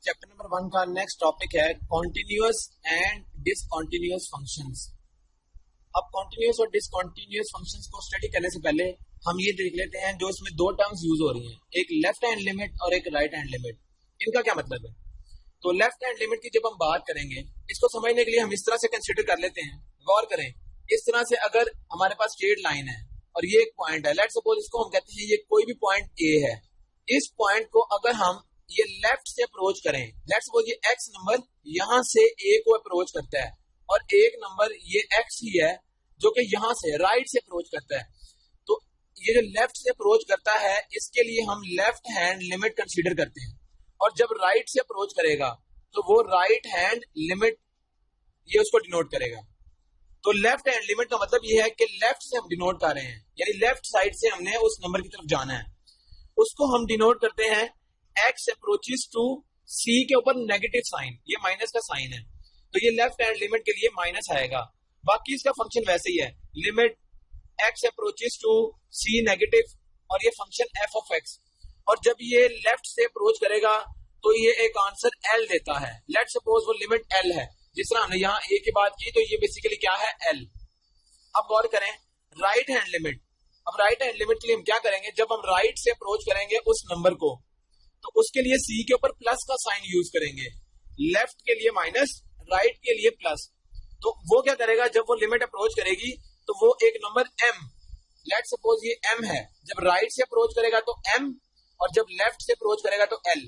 Chapter number 1 का next topic है continuous and discontinuous functions. अब कॉन्टिन्यूअस और डिसकॉन्टिन्यूअस फंक्शंस को स्टडी करने से पहले हम ये देख लेते हैं जो इसमें दो टर्म्स यूज हो रही हैं, एक लेफ्ट हैंड लिमिट और एक राइट हैंड लिमिट। इनका क्या मतलब है? तो लेफ्ट हैंड लिमिट की जब हम बात करेंगे, इसको समझने के लिए हम इस तरह से कंसीडर कर लेते हैं। गौर करें, इस तरह से अगर हमारे पास स्ट्रेट लाइन है और ये एक पॉइंट है, लेट्स सपोज इसको हम कहते हैं ये कोई भी पॉइंट ए है। इस पॉइंट को अगर हम ये लेफ्ट से अप्रोच करें, लेट्स सपोज ये एक्स नंबर यहां से ए को अप्रोच करता है और एक नंबर ये एक्स ही है जो कि यहां से राइट से अप्रोच करता है, तो ये जो लेफ्ट से अप्रोच करता है इसके लिए हम लेफ्ट हैंड लिमिट कंसीडर करते हैं। और जब राइट से अप्रोच करेगा तो वो राइट हैंड लिमिट ये उसको डिनोट करेगा। तो लेफ्ट हैंड लिमिट का मतलब ये है कि लेफ्ट से हम डिनोट कर रहे हैं, यानी लेफ्ट साइड से हमने उस नंबर की तरफ जाना है। उसको हम डिनोट करते हैं एक्स अप्रोचेस टू सी के ऊपर नेगेटिव साइन, ये माइनस का साइन है, तो ये लेफ्ट हैंड लिमिट के लिए माइनस आएगा। बाकी इसका फंक्शन वैसे ही है, limit x approaches to c negative और ये फंक्शन एफ ऑफ एक्स। और जब ये लेफ्ट से अप्रोच करेगा तो ये एक आंसर एल देता है। लेट्स सपोज वो लिमिट एल है, जिस तरह हमने यहाँ ए की बात की तो ये बेसिकली क्या है, एल। अब गौर करें राइट हैंड लिमिट। अब राइट हैंड लिमिट के लिए हम क्या करेंगे, जब हम राइट से अप्रोच करेंगे उस नंबर को तो उसके लिए सी के ऊपर प्लस का साइन यूज करेंगे, लेफ्ट के लिए माइनस, राइट के लिए प्लस। तो वो क्या करेगा, जब वो लिमिट अप्रोच करेगी तो वो एक नंबर m, लेट्स सपोज ये m है, जब राइट से अप्रोच करेगा तो m और जब लेफ्ट से अप्रोच करेगा तो l।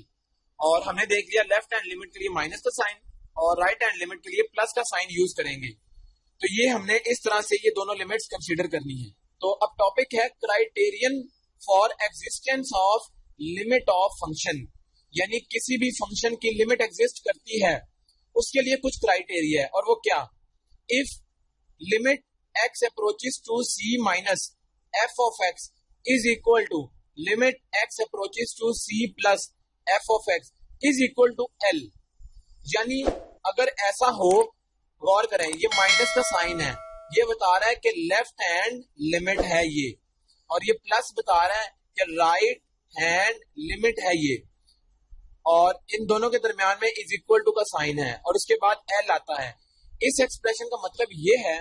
और हमने देख लिया लेफ्ट हैंड लिमिट के लिए माइनस का साइन और राइट हैंड लिमिट के लिए प्लस का साइन यूज करेंगे। तो ये हमने इस तरह से ये दोनों लिमिट्स कंसीडर करनी है। तो अब टॉपिक है criterion for existence of limit of function, यानी किसी भी फंक्शन की लिमिट एग्जिस्ट करती है उसके लिए कुछ क्राइटेरिया है। और वो क्या, if limit x approaches to c minus f of x is equal to limit x approaches to c plus f of x is equal to l। यानी अगर ऐसा हो, गौर करें ये माइनस का साइन है, ये बता रहा है कि लेफ्ट हैंड लिमिट है ये, और ये प्लस बता रहा है कि राइट हैंड लिमिट है ये, और इन दोनों के दरमियान में इज इक्वल टू का साइन है और उसके बाद एल आता है। इस एक्सप्रेशन का मतलब ये है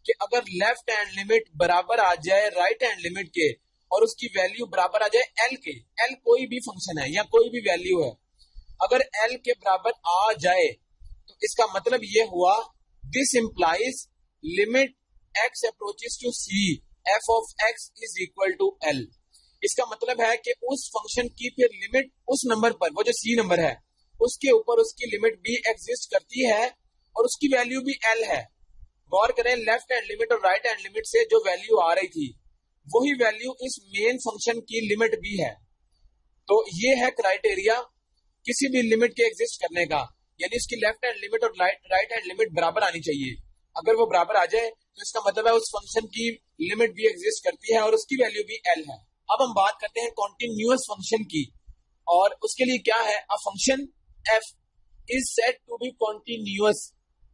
कि अगर लेफ्ट हैंड लिमिट बराबर आ जाए राइट हैंड लिमिट के और उसकी वैल्यू बराबर आ जाए एल के, एल कोई भी फंक्शन है या कोई भी वैल्यू है, अगर एल के बराबर आ जाए तो इसका मतलब ये हुआ this implies limit x approaches to c f of x is equal to l. इसका मतलब है कि उस फंक्शन की फिर लिमिट उस नंबर पर, वो जो सी नंबर है उसके ऊपर उसकी लिमिट भी एग्जिस्ट करती है और उसकी वैल्यू भी एल है। गौर करें लेफ्ट हैंड लिमिट और राइट हैंड लिमिट से जो वैल्यू आ रही थी वही वैल्यू इस मेन फंक्शन की लिमिट भी है। तो ये है क्राइटेरिया किसी भी लिमिट के एग्जिस्ट करने का, यानी इसकी लेफ्ट हैंड लिमिट और राइट हैंड लिमिट बराबर आनी चाहिए। अगर वो बराबर आ जाए तो इसका मतलब है उस फंक्शन की लिमिट भी एग्जिस्ट करती है और उसकी वैल्यू भी एल है। अब हम बात करते हैं कॉन्टिन्यूअस फंक्शन की, और उसके लिए क्या है, a function f is said to be continuous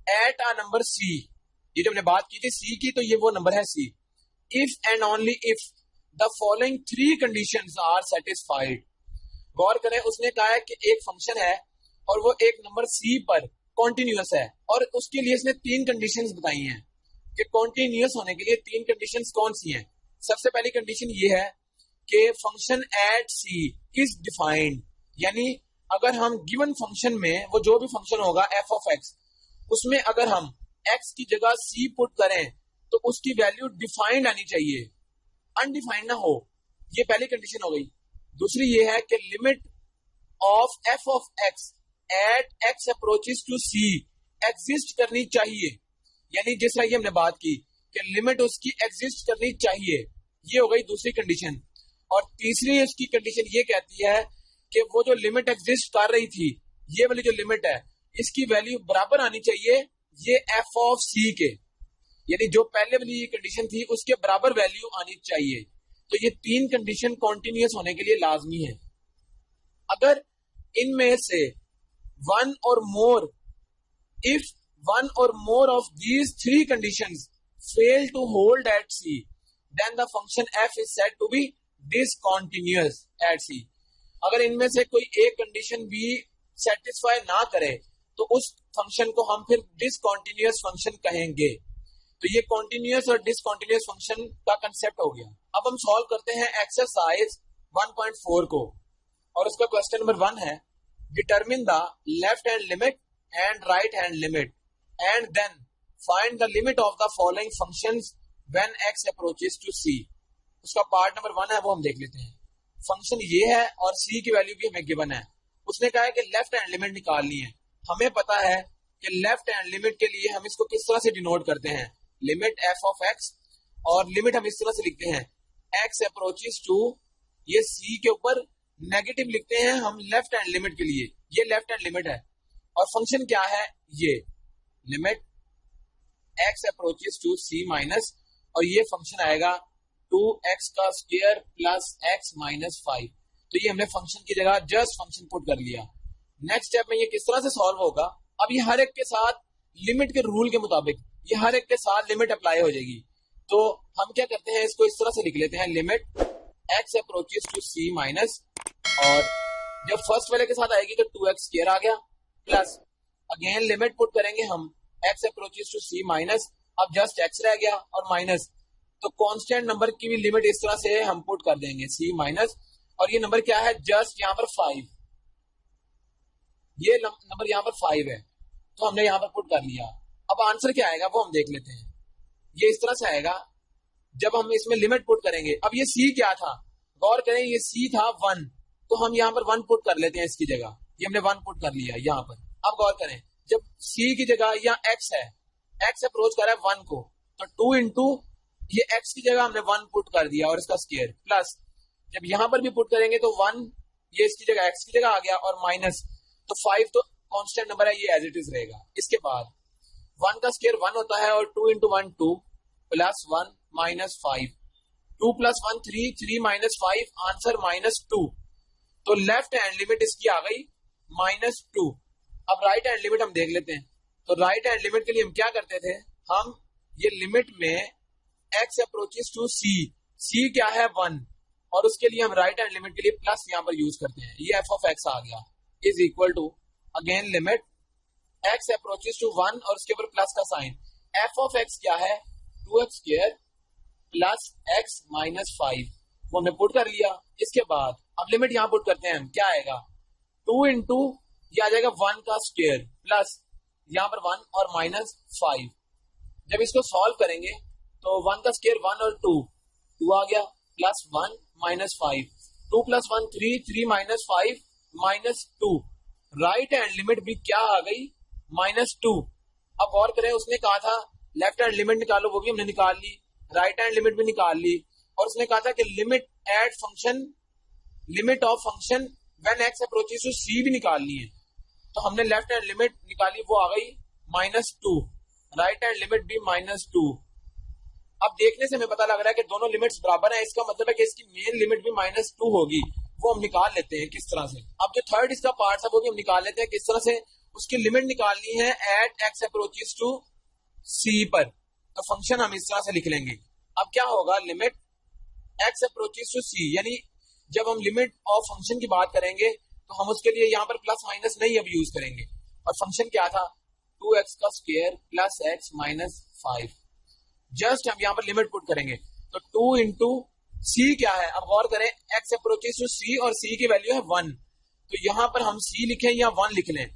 at a number c। ये जो हमने बात की थी c की, तो ये वो नंबर है c। If and only if the following three conditions are satisfied. गौर करें उसने कहा है कि एक फंक्शन है और वो एक नंबर c पर कॉन्टिन्यूअस है, और उसके लिए इसने तीन कंडीशंस बताई हैं कि कॉन्टिन्यूअस होने के लिए तीन कंडीशंस कौन सी हैं। सबसे पहली कंडीशन ये है कि function at c is defined, यानी अगर हम गिवन फंक्शन में वो जो भी फंक्शन होगा एफ ऑफ एक्स, उसमें अगर हम एक्स की जगह सी पुट करें तो उसकी वैल्यू डिफाइंड आनी चाहिए, अनडिफाइंड ना हो। ये पहली कंडीशन हो गई। दूसरी ये है कि limit of f of x at x approaches to c exist करनी चाहिए, यानी जिस तरह हमने बात की कि लिमिट उसकी एग्जिस्ट करनी चाहिए, ये हो गई दूसरी कंडीशन। और तीसरी इसकी कंडीशन ये कहती है कि वो जो लिमिट एग्जिस्ट कर रही थी, ये वाली जो लिमिट है इसकी वैल्यू बराबर आनी चाहिए ये एफ ऑफ सी के, यानी जो पहले वाली कंडीशन थी उसके बराबर वैल्यू आनी चाहिए। तो ये तीन कंडीशन कॉन्टिन्यूअस होने के लिए लाजमी है। अगर इनमें से वन और मोर, इफ वन और more of these three conditions fail to hold at c, then the function f is said to be discontinuous at c। अगर इनमें से कोई एक कंडीशन भी सेटिस्फाई ना करे तो उस फंक्शन को हम फिर डिसकंटीन्यूअस फंक्शन कहेंगे। तो ये कॉन्टिन्यूअस और डिसकंटीन्यूअस फंक्शन का कंसेप्ट हो गया। अब हम सॉल्व करते हैं एक्सरसाइज 1.4 को, और उसका क्वेश्चन नंबर 1 है determine the left hand limit and right hand limit and then find the limit of the following functions when x approaches to c। उसका पार्ट नंबर 1 है, वो हम देख लेते हैं। फंक्शन ये है और c की वैल्यू भी हमें गिवन है। उसने कहा है कि लेफ्ट हैंड लिमिट निकालनी है। हमें पता है कि लेफ्ट हैंड लिमिट के लिए हम इसको किस तरह से डिनोट करते हैं, लिमिट f ऑफ x, और लिमिट हम इस तरह से लिखते हैं x अप्रोचेस टू, ये c के ऊपर नेगेटिव लिखते हैं हम लेफ्ट हैंड लिमिट के लिए, ये लेफ्ट हैंड लिमिट है। और फंक्शन क्या है, ये limit x approaches to c minus, और ये फंक्शन आएगा 2x का स्क्वायर प्लस x माइनस 5। तो ये हमने फंक्शन की जगह जस्ट फंक्शन पुट कर लिया। नेक्स्ट स्टेप में ये किस तरह से सॉल्व होगा, अब ये हर एक के साथ लिमिट के रूल के मुताबिक ये हर एक के साथ लिमिट अप्लाई हो जाएगी। तो हम क्या करते हैं, इसको इस तरह से लिख लेते हैं limit x approaches to c minus, और जब फर्स्ट वाले के साथ आएगी तो 2x स्क्वायर आ गया, प्लस अगेन लिमिट पुट करेंगे हम x approaches to c minus, अब जस्ट x रह गया और माइनस, तो कांस्टेंट नंबर की भी लिमिट इस तरह से हम पुट कर देंगे c माइनस, और ये नंबर क्या है, जस्ट यहाँ पर 5, ये नंबर यहाँ पर 5 है, तो हमने यहाँ पर पुट कर लिया। अब आंसर क्या आएगा वो हम देख लेते हैं। ये इस तरह से आएगा जब हम इसमें लिमिट पुट करेंगे। अब ये c क्या था, गौर करें, ये c था 1, तो हम यहाँ पर 1 पुट कर लेते हैं इसकी जगह, ये हमने 1 पुट कर लिया यहाँ पर। अब गौर करें, जब c की जगह यहाँ x है, x अप्रोच कर रहा है 1 को, तो 2 इंटू ये x की जगह हमने 1 पुट कर दिया और इसका स्क्वायर, प्लस जब यहां पर भी पुट करेंगे तो 1 ये इसकी जगह x की जगह आ गया, और माइनस, तो 5 तो कांस्टेंट नंबर है, ये एज इट इज रहेगा। इसके बाद 1 का स्क्वायर 1 होता है, और 2 into 1 2 plus 1 minus 5, 2 plus 1 3, 3 minus 5, answer minus 2। तो लेफ्ट हैंड लिमिट इसकी आ गई माइनस 2। अब राइट हैंड लिमिट हम देख लेते हैं। तो राइट हैंड लिमिट के लिए हम क्या करते थे, हम ये लिमिट में x अप्रोचेस टू c क्या है 1, और उसके लिए हम राइट हैंड लिमिट के लिए प्लस यहां पर यूज करते हैं, ये f ऑफ x आ गया, is equal to again limit x approaches to 1 और उसके ऊपर प्लस का साइन, f ऑफ x क्या है 2x square plus x minus 5, वो हमने पुट कर लिया। इसके बाद अब लिमिट यहां पुट करते हैं हम, क्या आएगा 2 इंटू ये आ जाएगा 1 का स्क्वायर प्लस यहां पर 1 और माइनस 5। जब इसको सॉल्व करेंगे तो 1 का स्क्वायर 1 और 2 आ गया, plus 1 minus 5, 2 plus 1 3, 3 minus 5 minus 2। Right hand limit भी क्या आ गई माइनस 2। अब गौर करें, उसने कहा था लेफ्ट हैंड लिमिट निकालो, वो भी हमने निकाल ली, राइट हैंड लिमिट भी निकाल ली, और उसने कहा था कि limit at function, limit of function when x approaches to c भी निकालनी है। तो हमने लेफ्ट हैंड लिमिट निकाली, वो आ गई माइनस 2, राइट हैंड लिमिट भी माइनस 2। अब देखने से हमें पता लग रहा है कि दोनों लिमिट्स बराबर हैं, इसका मतलब है कि इसकी मेन लिमिट भी माइनस 2 होगी, वो हम निकाल लेते हैं किस तरह से। अब जो थर्ड इसका पार्ट है वो भी हम निकाल लेते हैं किस तरह से, उसकी लिमिट निकालनी है at x approaches to c पर, तो फंक्शन हम इस तरह से लिख लेंगे। अब क्या होगा, limit x approaches to c, यानी जब हम लिमिट ऑफ फंक्शन की बात करेंगे तो हम उसके लिए यहाँ पर प्लस माइनस नहीं अब यूज करेंगे, और फंक्शन क्या था 2x का square plus x minus 5, just हम यहाँ पर लिमिट पुट करेंगे, तो 2 इंटू c क्या है, अब गौर करें x अप्रोचेस टू c और c की वैल्यू है 1, तो यहाँ पर हम c लिखें या 1 लिख लें,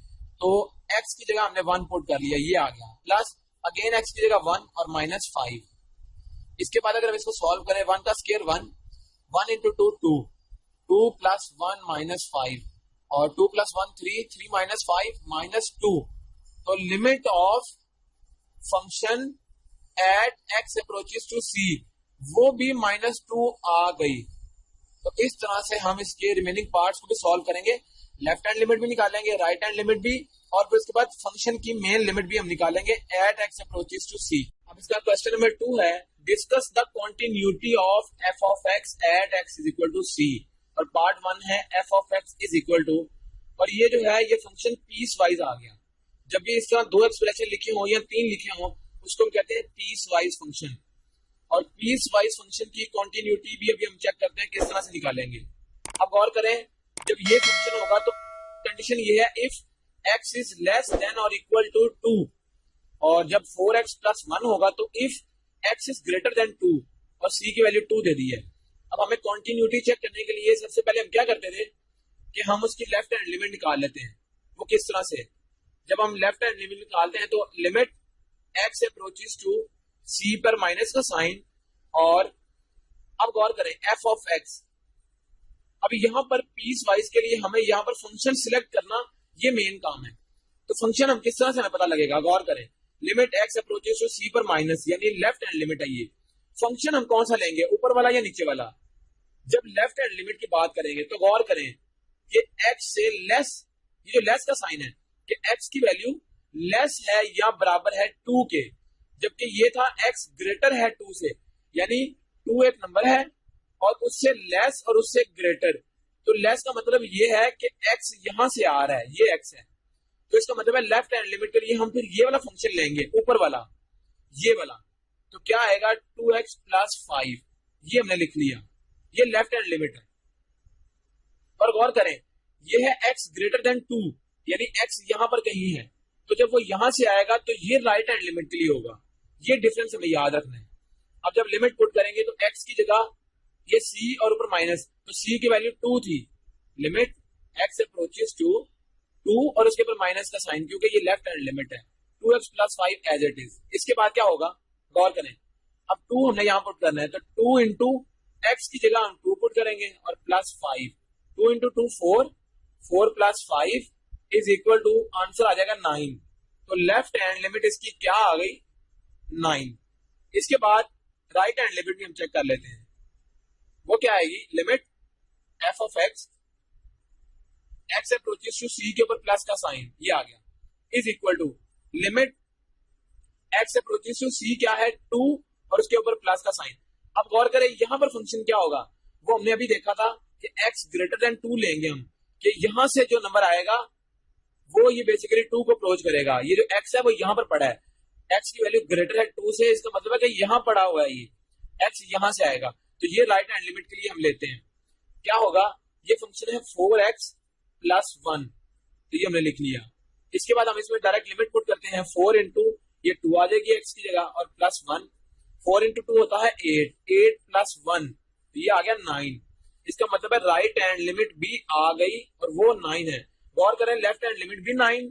तो x की जगह हमने 1 पुट कर लिया, ये आ गया, प्लस अगेन x की जगह 1 और माइनस 5। इसके बाद अगर हम इसको सॉल्व करें, 1 का स्क्वायर 1, 1 इंटू 2 2, 2 प्लस 1 माइनस 5, और 2 प्लस 1 3, 3 माइनस 5 माइनस 2। तो limit of function at x approaches to c वो भी माइनस 2 आ गई। तो इस तरह से हम इसके रिमेनिंग पार्ट्स को भी सॉल्व करेंगे, लेफ्ट हैंड लिमिट भी निकालेंगे, राइट हैंड लिमिट भी, और फिर उसके बाद फंक्शन की मेन लिमिट भी हम निकालेंगे at x approaches to c। अब इसका क्वेश्चन नंबर 2 है discuss the continuity of f of x at x is equal to c, और पार्ट 1 है f of x is equal to, और ये जो है ये फंक्शन पीस वाइज आ गया। जब ये इस तरह 2 एक्सप्रेशन लिखे हो या 3 लिखे हो उसको हम कहते हैं पीस वाइज फंक्शन, और पीस वाइज फंक्शन की कॉन्टिन्यूटी भी अभी हम चेक करते हैं किस तरह से निकालेंगे। अब गौर करें, जब ये फंक्शन होगा तो कंडीशन ये है if x is less than और इक्वल टू 2, और जब 4x प्लस 1 होगा तो if x is greater than 2 और c की वैल्यू 2 दे दी है। अब हमें कॉन्टिन्यूटी चेक करने के लिए सबसे पहले हम क्या करते थे कि हम उसकी लेफ्ट हैंड लिमिट निकाल लेते हैं। वो किस तरह से, जब हम लेफ्ट हैंड लिमिट निकालते हैं तो limit x approaches to c पर माइनस का साइन, और अब गौर करें f ऑफ x। अब यहाँ पर पीस वाइज के लिए हमें यहाँ पर फंक्शन सिलेक्ट करना ये मेन काम है। तो फंक्शन हम किस तरह से हमें पता लगेगा, गौर करें limit x approaches to c पर माइनस, यानी लेफ्ट हैंड लिमिट है ये। फंक्शन हम कौन सा लेंगे, ऊपर वाला या नीचे वाला। जब लेफ्ट हैंड लिमिट की बात करेंगे तो गौर करें कि x से लेस, ये जो लेस का साइन है कि x की वैल्यू लेस है या बराबर है 2 के, जबकि ये था x ग्रेटर है 2 से, यानी 2 एक नंबर है और उससे लेस और उससे ग्रेटर। तो लेस का मतलब ये है कि x यहां से आ रहा है, ये x है, तो इसका मतलब है लेफ्ट हैंड लिमिट के लिए हम फिर ये वाला फंक्शन लेंगे, ऊपर वाला, ये वाला। तो क्या आएगा 2x प्लस 5, ये हमने लिख लिया, ये लेफ्ट हैंड लिमिट है। और गौर करें ये है x ग्रेटर देन 2, यानी x यहां पर कहीं है, तो जब वो यहां से आएगा तो ये राइट हैंड लिमिट के लिए होगा। ये डिफरेंस हमें याद रखना है। अब जब लिमिट पुट करेंगे तो x की जगह ये c और ऊपर माइनस, तो c की वैल्यू 2 थी, लिमिट x अप्रोचेस टू 2 और उसके ऊपर माइनस का साइन, क्योंकि ये लेफ्ट हैंड लिमिट है, 2x plus 5 as it is. इसके बाद क्या होगा, गौर करें, अब 2 हमने यहां पुट करना है, तो 2 इंटू एक्स की जगह हम 2 पुट करेंगे और plus 5, 2 into 2 4, 4 plus 5 is equal to, answer आ जाएगा 9। तो लेफ्ट हैंड लिमिट इसकी क्या आ गई, 9। इसके बाद राइट हैंड लिमिट भी हम चेक कर लेते हैं, वो क्या आएगी, limit f of x, x approaches to c के ऊपर प्लस का साइन, ये आ गया, is equal to limit x approaches to c क्या है 2 और उसके ऊपर प्लस का साइन। अब गौर करें यहां पर फंक्शन क्या होगा, वो हमने अभी देखा था कि x ग्रेटर देन 2 लेंगे हम, कि यहां से जो नंबर आएगा वो ये बेसिकली 2 को अप्रोच करेगा। ये जो x है वो यहां पर पड़ा है, x की वैल्यू ग्रेटर है 2 से, इसका मतलब है कि यहां पड़ा हुआ है, ये x यहां से आएगा, तो ये राइट हैंड लिमिट के लिए हम लेते हैं। क्या होगा, ये फंक्शन है 4x प्लस 1, तो ये हमने लिख लिया। इसके बाद हम इसमें डायरेक्ट लिमिट पुट करते हैं, 4 इंटू ये 2 आ जाएगी x की जगह और प्लस 1, 4 इंटू 2 होता है 8, 8 प्लस 1, तो ये आ गया 9। इसका मतलब है राइट हैंड लिमिट भी आ गई और वो 9 है। गौर करें लेफ्ट हैंड लिमिट भी 9,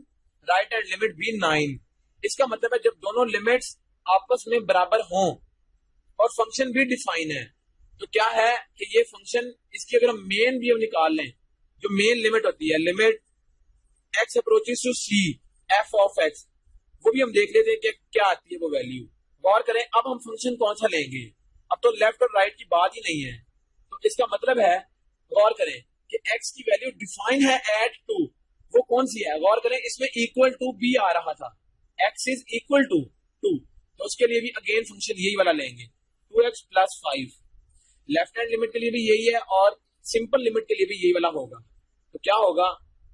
राइट हैंड लिमिट भी 9। इसका मतलब है जब दोनों लिमिट्स आपस में बराबर हों और फंक्शन भी डिफाइन है, तो क्या है कि ये फंक्शन, इसकी अगर हम मेन भी हम निकाल लें, जो मेन लिमिट होती है, limit x approaches to c f of x, वो भी हम देख लेते हैं कि क्या आती है वो वैल्यू। गौर करें अब हम फंक्शन कौन सा लेंगे, अब तो लेफ्ट और राइट की बात ही नहीं है, तो इसका मतलब है, गौर करें कि x की वैल्यू डिफाइन है एट 2, वो कौन सी है, गौर करें इसमें इक्वल टू भी आ रहा था, x इज इक्वल टू 2, तो उसके लिए भी अगेन फंक्शन यही वाला लेंगे, 2x plus 5। Left hand limit के लिए भी यही है और सिंपल लिमिट के लिए भी यही वाला होगा। तो क्या होगा,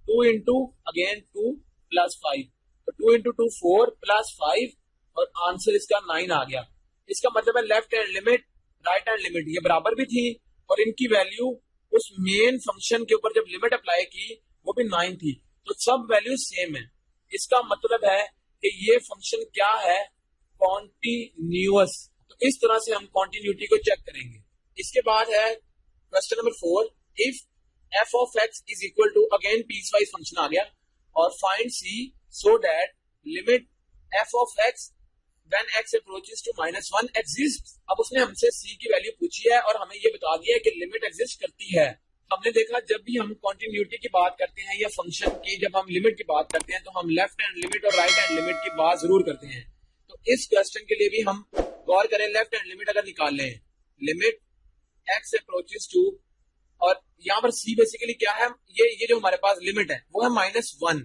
2 इंटू अगेन 2 प्लस 5, तो 2 इंटू 2 4 प्लस 5 और आंसर इसका 9 आ गया। इसका मतलब है left hand limit right hand limit ये बराबर भी थी और इनकी वैल्यू उस मेन फंक्शन के ऊपर जब लिमिट अप्लाई की वो भी 9 थी, तो सब वैल्यू सेम है। इसका मतलब है कि ये फंक्शन क्या है, कॉन्टिन्यूअस। तो इस तरह से हम कॉन्टिन्यूटी को चेक करेंगे। इसके बाद है question number 4, if f of x is equal to, again piecewise function आ गया, और find c so that limit f of x when x approaches to -1 exist. अब उसने हमसे c की वैल्यू पूछी है और हमें ये बता दिया है कि लिमिट एग्जिस्ट करती है। हमने देखा जब भी हम कॉन्टिन्यूटी की बात करते हैं या फंक्शन की जब हम लिमिट की बात करते हैं तो हम लेफ्ट हैंड लिमिट और राइट हैंड लिमिट की बात जरूर करते हैं। तो इस क्वेश्चन के लिए भी हम गौर करें, लेफ्ट हैंड लिमिट अगर निकाल लें, लिमिट x अप्रोचेस टू, और यहाँ पर c बेसिकली क्या है, ये जो हमारे पास लिमिट है वो है -1,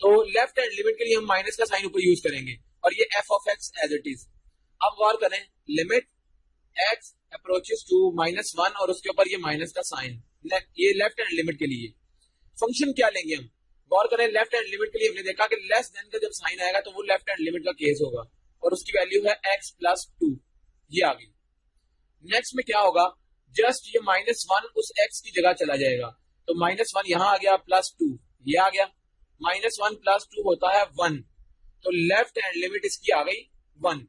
तो लेफ्ट हैंड लिमिट के लिए हम माइनस का साइन ऊपर यूज करेंगे और ये f of x as it is. अब गौर करें, लिमिट x अप्रोचेस टू -1 और उसके ऊपर ये माइनस का साइन, ये लेफ्ट हैंड लिमिट के लिए। फंक्शन क्या लेंगे हम, गौर करें लेफ्ट हैंड लिमिट के लिए हमने देखा कि लेस देन का जब साइन आएगा तो वो लेफ्ट हैंड लिमिट का केस होगा और उसकी वैल्यू है x प्लस 2, ये आ गई। नेक्स्ट में क्या होगा, जस्ट ये -1 उस x की जगह चला जाएगा, तो -1 यहां आ गया प्लस 2, ये आ गया, -1 + 2 होता है 1, तो लेफ्ट हैंड लिमिट इसकी आ गई 1।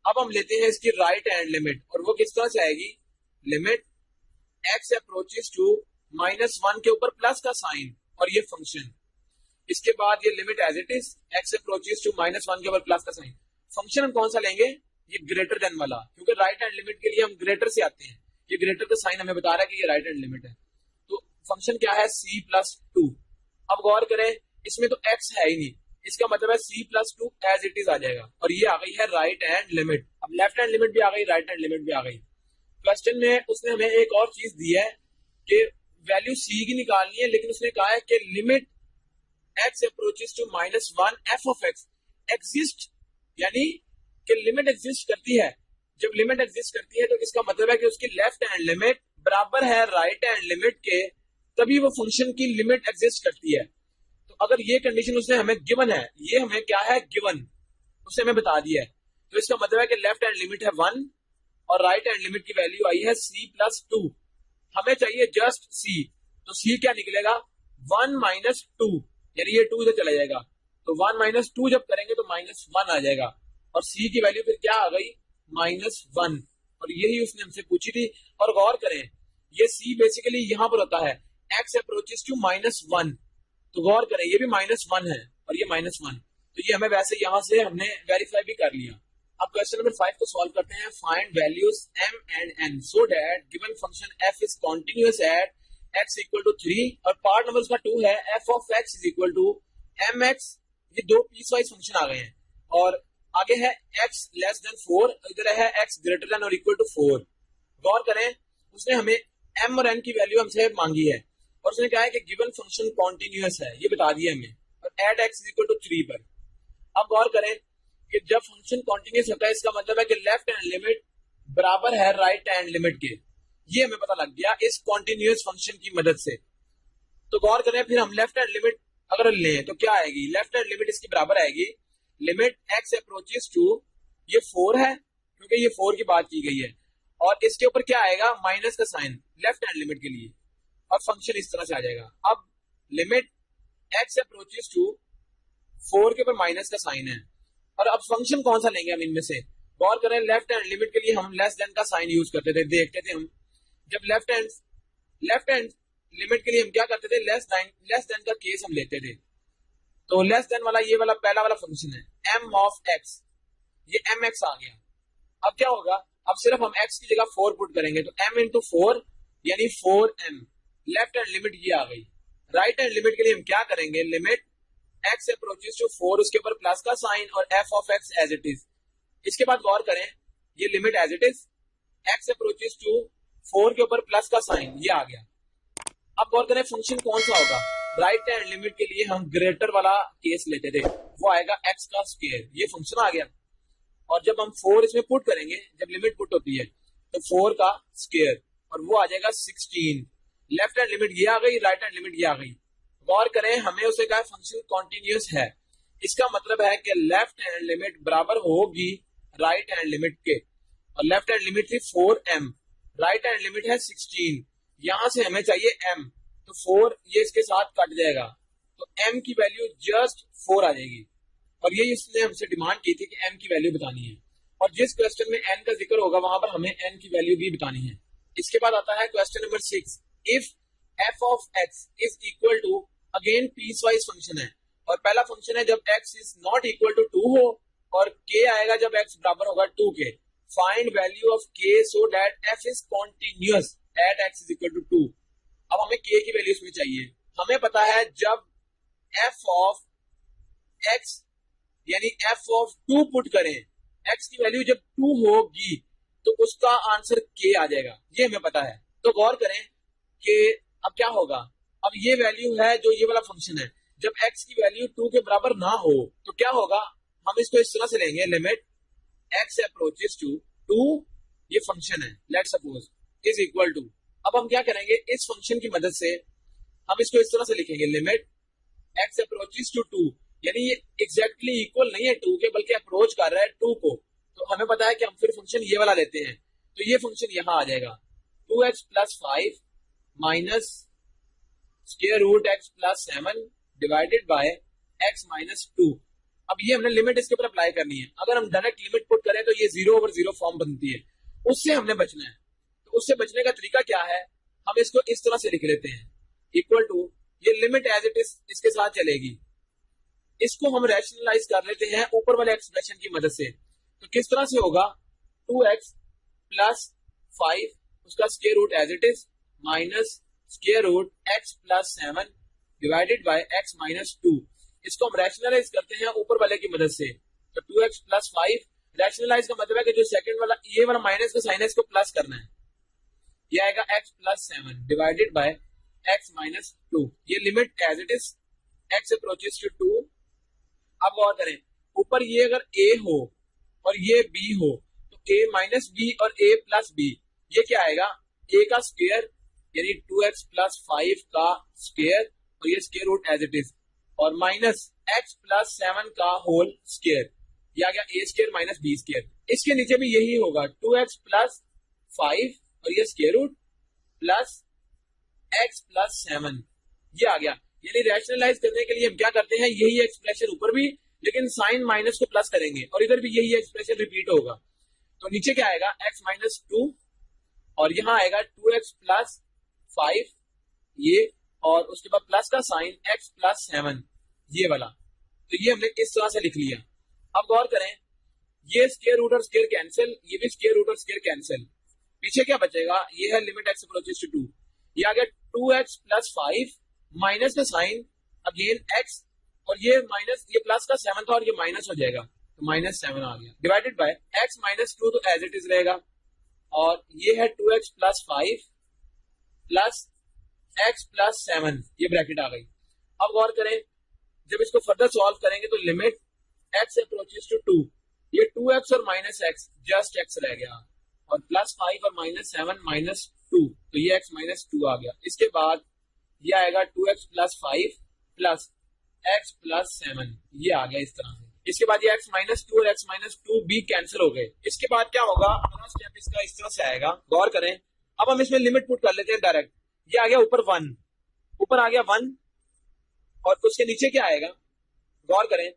अब हम लेते हैं इसकी राइट हैंड लिमिट, और वो किस तरह से आएगी, लिमिट x अप्रोचेस टू -1 के ऊपर प्लस का साइन और ये फंक्शन, इसके बाद ये limit as it is x approaches to -1 के ऊपर प्लस का साइन। फंक्शन हम कौन सा लेंगे, ये ग्रेटर देन वाला, क्योंकि राइट हैंड लिमिट के लिए हम ग्रेटर से आते हैं, ये ग्रेटर का साइन हमें बता रहा है कि ये राइट हैंड लिमिट है। तो फंक्शन क्या है, c+2। अब गौर करें, इसमें तो x है ही नहीं, इसका मतलब है c+2 एज इट इज आ जाएगा, और ये आ गई है राइट हैंड लिमिट। अब लेफ्ट हैंड लिमिट भी आ गई, राइट हैंड लिमिट भी आ गई। क्वेश्चन में उसने हमें एक और चीज दी है कि वैल्यू c की निकालनी है, लेकिन उसने कहा है कि limit x approaches to -1 f of x exist, यानी कि लिमिट एग्जिस्ट करती है। जब लिमिट एग्जिस्ट करती है तो इसका मतलब है कि उसकी लेफ्ट हैंड लिमिट बराबर है राइट हैंड लिमिट के, तभी वो फंक्शन की लिमिट एग्जिस्ट करती है। तो अगर ये कंडीशन उसने हमें गिवन है, ये हमें क्या है गिवन, उसने हमें बता दिया है, तो इसका मतलब है कि लेफ्ट हैंड लिमिट है 1 और राइट हैंड लिमिट की वैल्यू आई है c+2। हमें चाहिए जस्ट c, तो c क्या निकलेगा, 1 - 2, यानी ये 2 इधर चला जाएगा, तो 1 - 2 जब करेंगे तो -1 आ जाएगा, और c की वैल्यू फिर क्या आ गई, -1, और यही उसने हमसे पूछी थी। और गौर करें, ये c बेसिकली यहां पर होता है x अप्रोचेस टू -1, तो गौर करें ये भी -1 है और ये -1, तो ये हमें वैसे यहां से हमने वेरीफाई भी कर लिया। अब क्वेश्चन नंबर 5 को सॉल्व करते हैं। Find values m and n so that given function f is continuous at x = 3, और पार्ट नंबर उसका 2 है f ऑफ x = mx। ये दो पीस वाइज फंक्शन आ गए हैं, और आगे है x लेस देन 4, इधर है x ग्रेटर देन और इक्वल टू 4। गौर करें, उसने हमें m और n की वैल्यू हमसे मांगी है, और उसने कहा है कि गिवन फंक्शन कॉन्टिन्यूअस है, ये बता दिया हमें, और एट x = 3 पर। अब गौर करें कि जब फंक्शन कॉन्टिन्यूअस होता है, इसका मतलब है कि लेफ्ट हैंड लिमिट बराबर है राइट हैंड लिमिट के, ये हमें पता लग गया इस कॉन्टिन्यूअस फंक्शन की मदद से। तो गौर करें, फिर हम लेफ्ट हैंड लिमिट अगर लें तो क्या आएगी, लेफ्ट हैंड लिमिट इसकी बराबर आएगी लिमिट x अप्रोचेस टू, ये 4 है क्योंकि ये 4 की बात की गई है, और इसके ऊपर क्या आएगा, माइनस का साइन लेफ्ट हैंड लिमिट के लिए, और फंक्शन इस तरह से आ जाएगा। अब लिमिट x अप्रोचेस टू 4 के ऊपर माइनस का साइन है, और अब फंक्शन कौन सा लेंगे हम इनमें से। गौर करें, लेफ्ट हैंड लिमिट के लिए हम लेस देन का साइन यूज करते थे, देखते थे हम जब लेफ्ट हैंड लिमिट के लिए हम क्या करते थे, लेस देन का केस हम लेते थे। तो लेस देन वाला ये वाला पहला वाला फंक्शन है m ऑफ x, ये mx आ गया। अब क्या होगा, अब सिर्फ हम x की जगह 4 पुट करेंगे, तो m × 4 यानी 4m, लेफ्ट हैंड लिमिट ये आ गई। राइट हैंड लिमिट के लिए हम क्या करेंगे, लिमिट x अप्रोचेस टू 4, उसके ऊपर प्लस का साइन और f of x as it is. इसके बाद गौर करें, ये limit as it is x approaches to 4 के ऊपर प्लस का साइन, ये आ गया। अब गौर करें फंक्शन कौन सा होगा, राइट हैंड लिमिट के लिए हम ग्रेटर वाला केस लेते थे, वो आएगा x का स्क्वायर, ये फंक्शन आ गया। और जब हम 4 इसमें पुट करेंगे, जब लिमिट पुट होती है तो 4 का स्क्वायर, और वो आ जाएगा 16। लेफ्ट हैंड लिमिट ये आ गई, राइट हैंड लिमिट ये आ गई। गौर करें, हमें उसे कहा फंक्शन कॉन्टिन्यूअस है, इसका मतलब है कि लेफ्ट हैंड लिमिट बराबर होगी राइट हैंड लिमिट के, और लेफ्ट हैंड लिमिट थी 4m, राइट हैंड लिमिट है 16, यहां से हमें चाहिए m, तो 4 ये इसके साथ कट जाएगा, तो m की वैल्यू जस्ट 4 आ जाएगी, और यही इसने हमसे डिमांड की थी कि m की वैल्यू बतानी है, और जिस क्वेश्चन में n का जिक्र होगा वहां पर हमें n की वैल्यू भी बतानी है। इसके बाद आता है question number 6, if f of x is equal to, again piecewise function है, और पहला फंक्शन है जब x is not equal to 2 हो, और k आएगा जब x बराबर होगा 2 के। Find value of k so that f is continuous at x is equal to 2। अब हमें k की वैल्यू इसमें चाहिए। हमें पता है जब f ऑफ x यानी f ऑफ 2 पुट करें, x की वैल्यू जब 2 होगी तो उसका आंसर k आ जाएगा, ये हमें पता है। तो गौर करें कि अब क्या होगा, अब ये वैल्यू है जो ये वाला फंक्शन है, जब x की वैल्यू 2 के बराबर ना हो तो क्या होगा, हम इसको इस तरह से लेंगे, लिमिट x अप्रोचेस टू 2, ये फंक्शन है let's suppose, is equal to, अब हम क्या करेंगे, इस फंक्शन की मदद से हम इसको इस तरह से लिखेंगे, लिमिट x अप्रोचेस टू 2, यानी ये एग्जैक्टली इक्वल नहीं है 2 के, बल्कि अप्रोच कर रहा है 2 को, तो हमें पता है कि हम फिर फंक्शन ये वाला लेते हैं, तो ये फंक्शन यहां आ जाएगा 2x + 5 minus square root x + 7 divided by x minus 2। अब ये हमने लिमिट इसके ऊपर अप्लाई करनी है। अगर हम डायरेक्ट लिमिट पुट करें तो ये 0/0 फॉर्म बनती है, उससे हमने बचना है। तो उससे बचने का तरीका क्या है, हम इसको इस तरह से लिख लेते हैं, इक्वल टू, ये लिमिट एज इट इज इसके साथ चलेगी, इसको हम रैशनलाइज कर लेते हैं ऊपर वाले एक्सप्रेशन की मदद से। तो किस तरह से होगा, 2x प्लस 5 उसका square root as it is minus square root x plus 7 divided by x minus 2। इसको हम रैशनलाइज करते हैं ऊपर वाले की मदद से। तो 2x प्लस 5 रैशनलाइज का मतलब है कि जो सेकंड वाला ये वाला माइनस का साइन है इसको प्लस करना है, ये आएगा x plus 7 divided by x minus 2। ये limit as it is x approaches to 2। अब गौर करें, ऊपर ये अगर a हो और ये b हो तो a माइनस b और a प्लस b, ये क्या आएगा, a का स्क्वायर यानी 2x प्लस 5 का स्क्वायर और ये square root as it is, और माइनस x प्लस 7 का होल स्क्वायर, ये आ गया a square minus b square. इसके नीचे भी यही होगा, 2x प्लस 5 और ये square root plus x plus 7, ये आ गया। यानी रैशनलाइज करने के लिए हम क्या करते हैं, यही एक्सप्रेशन ऊपर भी, लेकिन साइन माइनस को प्लस करेंगे और इधर भी यही एक्सप्रेशन रिपीट होगा। तो नीचे क्या आएगा, x माइनस 2 और यहां आएगा 2x प्लस 5 ये, और उसके बाद प्लस का साइन x प्लस 7 ये वाला। तो ये हमने इस तरह से लिख लिया। अब गौर करें, ये स्क्वायर रूट और स्क्वायर कैंसिल, ये भी स्क्वायर रूट और स्क्वायर कैंसिल, पीछे क्या बचेगा, ये है लिमिट x अप्रोचेस टू 2, ये आ गया 2x प्लस 5 माइनस का साइन अगेन x, और ये माइनस, ये प्लस का 7 था और ये माइनस हो जाएगा, तो माइनस 7 आ गया डिवाइडेड बाय x माइनस 2, तो एज इट इज रहेगा, और ये है 2x plus 5 plus x plus 7, ये ब्रैकेट आ गई। अब गौर करें, जब इसको फर्दर सॉल्व करेंगे तो लिमिट x अप्रोचेस टू 2, ये 2x और माइनस x जस्ट x रह गया, और प्लस 5 और माइनस 7 माइनस 2, तो ये x माइनस 2 आ गया। इसके बाद ये आएगा 2x plus 5 plus x plus 7, ये आ गया इस तरह से। इसके बाद ये x माइनस 2 और x माइनस 2 भी कैंसिल हो गए। इसके बाद क्या होगा, अगला स्टेप इसका इस तरह से आएगा, गौर करें। अब हम इसमें लिमिट पुट कर लेते हैं डायरेक्ट, ये आ गया ऊपर 1, ऊपर आ गया 1, और उसके नीचे क्या आएगा, गौर करें,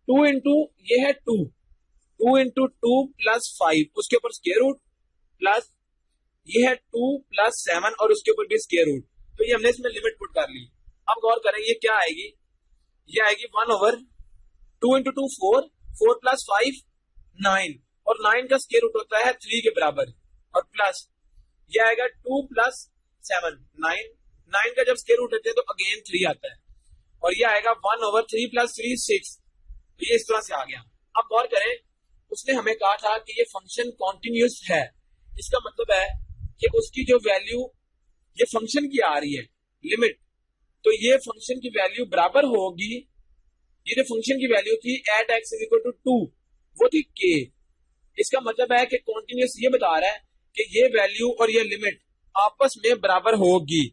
2 इंटू ये है 2 इंटू 2 प्लस 5, उसके ऊपर स्क्वायर रूट, प्लस ये है 2 प्लस 7 और उसके ऊपर भी स्क्वायर रूट। तो ये हमने इसमें लिमिट पुट कर ली। अब गौर करें, ये क्या आएगी, ये आएगी 1/2 इंटू 2 4 प्लस 5 9, और 9 का स्क्वायर रूट होता है 3 के बराबर, और प्लस ये आएगा 2 प्लस 7 9 का जब स्क्वायर रूट होते हैं तो अगेन 3 आता है, और ये आएगा 1/3 प्लस 3 6, तो ये इस तरह से आ गया। अब गौर करें, उसने हमें कहा था कि ये फंक्शन कॉन्टिन्यूस है, इसका मतलब है कि उसकी जो वैल्यू ये फंक्शन की आ रही है लिमिट, तो ये फंक्शन की वैल्यू बराबर होगी, ये जो फंक्शन की वैल्यू थी at x is equal to 2, वो थी k। इसका मतलब है कि कॉन्टिन्यूस ये बता रहा है कि ये वैल्यू और ये लिमिट आपस में बराबर होगी,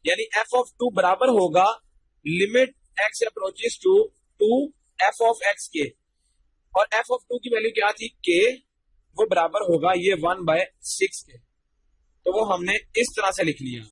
यानी f ऑफ 2 बराबर होगा limit x approaches to 2 f of x के, और f ऑफ 2 की वैल्यू क्या थी k, वो बराबर होगा ये 1/6 के। तो वो हमने इस तरह से लिख लिया।